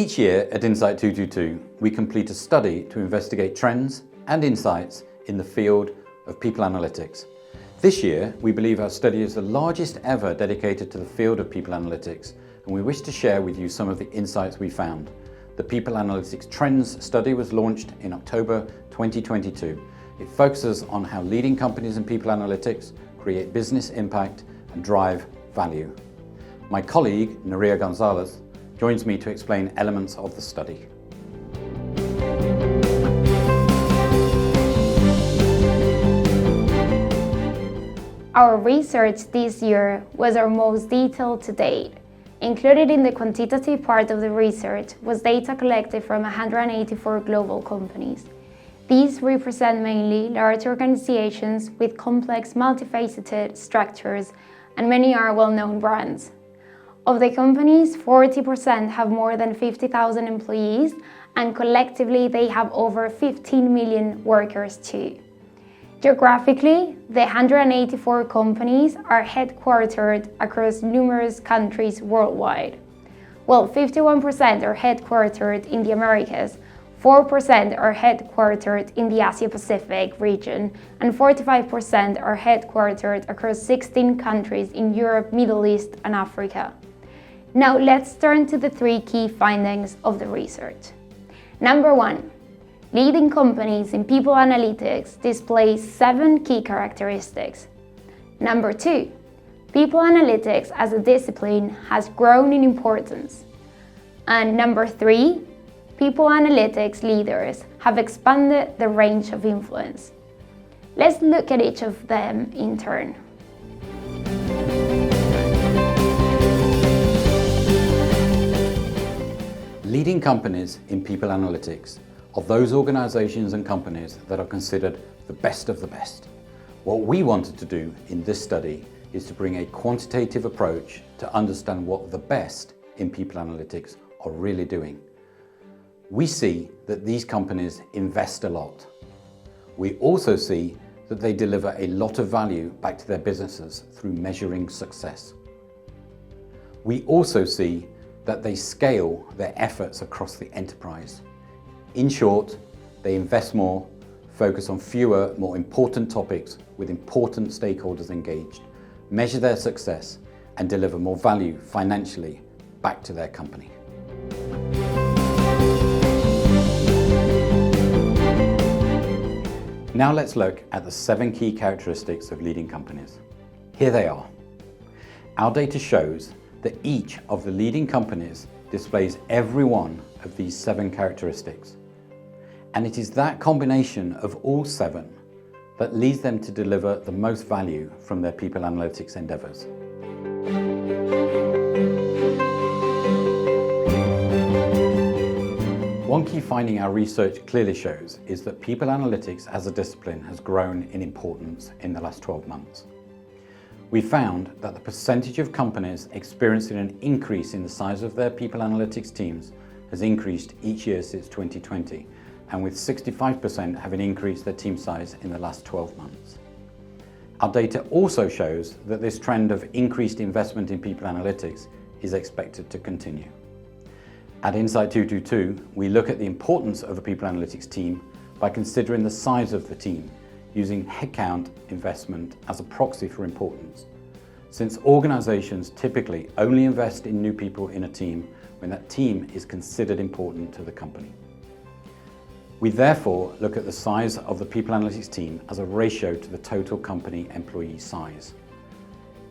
Each year at Insight222, we complete a study to investigate trends and insights in the field of people analytics. This year, we believe our study is the largest ever dedicated to the field of people analytics, and we wish to share with you some of the insights we found. The People Analytics Trends study was launched in October 2022. It focuses on how leading companies in people analytics create business impact and drive value. My colleague, Nerea Gonzalez, joins me to explain elements of the study. Our research this year was our most detailed to date. Included in the quantitative part of the research was data collected from 184 global companies. These represent mainly large organizations with complex, multifaceted structures, and many are well-known brands. Of the companies, 40% have more than 50,000 employees, and collectively they have over 15 million workers too. Geographically, the 184 companies are headquartered across numerous countries worldwide. Well, 51% are headquartered in the Americas, 4% are headquartered in the Asia-Pacific region, and 45% are headquartered across 16 countries in Europe, Middle East, and Africa. Now let's turn to the three key findings of the research. Number one, leading companies in people analytics display 7 key characteristics. Number two, people analytics as a discipline has grown in importance. And number three, people analytics leaders have expanded the range of influence. Let's look at each of them in turn. Leading companies in people analytics are those organizations and companies that are considered the best of the best. What we wanted to do in this study is to bring a quantitative approach to understand what the best in people analytics are really doing. We see that these companies invest a lot. We also see that they deliver a lot of value back to their businesses through measuring success. We also see that they scale their efforts across the enterprise. In short, they invest more, focus on fewer, more important topics with important stakeholders engaged, measure their success, and deliver more value financially back to their company. Now let's look at the 7 key characteristics of leading companies. Here they are. Our data shows that each of the leading companies displays every one of these 7 characteristics. And it is that combination of all 7 that leads them to deliver the most value from their people analytics endeavors. One key finding our research clearly shows is that people analytics as a discipline has grown in importance in the last 12 months. We found that the percentage of companies experiencing an increase in the size of their people analytics teams has increased each year since 2020, and with 65% having increased their team size in the last 12 months. Our data also shows that this trend of increased investment in people analytics is expected to continue. At Insight222, we look at the importance of a people analytics team by considering the size of the team, using headcount investment as a proxy for importance. Since organizations typically only invest in new people in a team when that team is considered important to the company. We therefore look at the size of the people analytics team as a ratio to the total company employee size.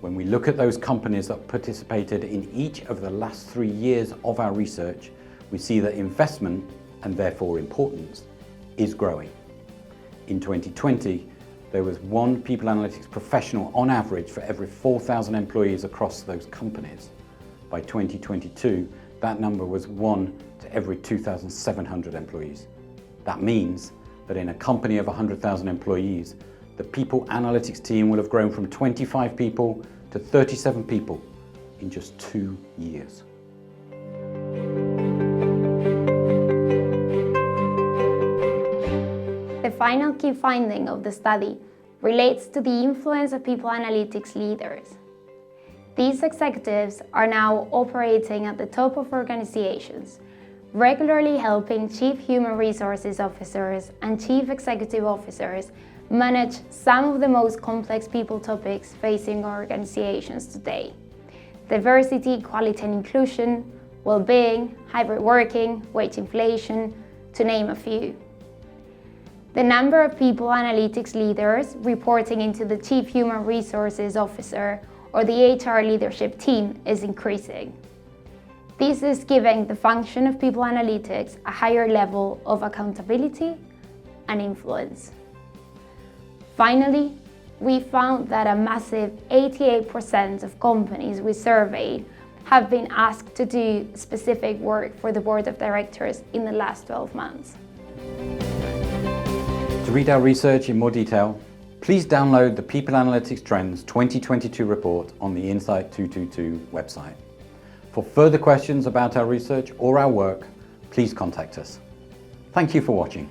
When we look at those companies that participated in each of the last 3 years of our research, we see that investment, and therefore importance, is growing. In 2020, there was 1 people analytics professional on average for every 4,000 employees across those companies. By 2022, that number was 1 to every 2,700 employees. That means that in a company of 100,000 employees, the people analytics team will have grown from 25 people to 37 people in just 2 years. The final key finding of the study relates to the influence of people analytics leaders. These executives are now operating at the top of organizations, regularly helping Chief Human Resources Officers and Chief Executive Officers manage some of the most complex people topics facing organizations today: diversity, equality and inclusion, well-being, hybrid working, wage inflation, to name a few. The number of people analytics leaders reporting into the Chief Human Resources Officer or the HR leadership team is increasing. This is giving the function of people analytics a higher level of accountability and influence. Finally, we found that a massive 88% of companies we surveyed have been asked to do specific work for the board of directors in the last 12 months. To read our research in more detail, please download the People Analytics Trends 2022 report on the Insight222 website. For further questions about our research or our work, please contact us. Thank you for watching.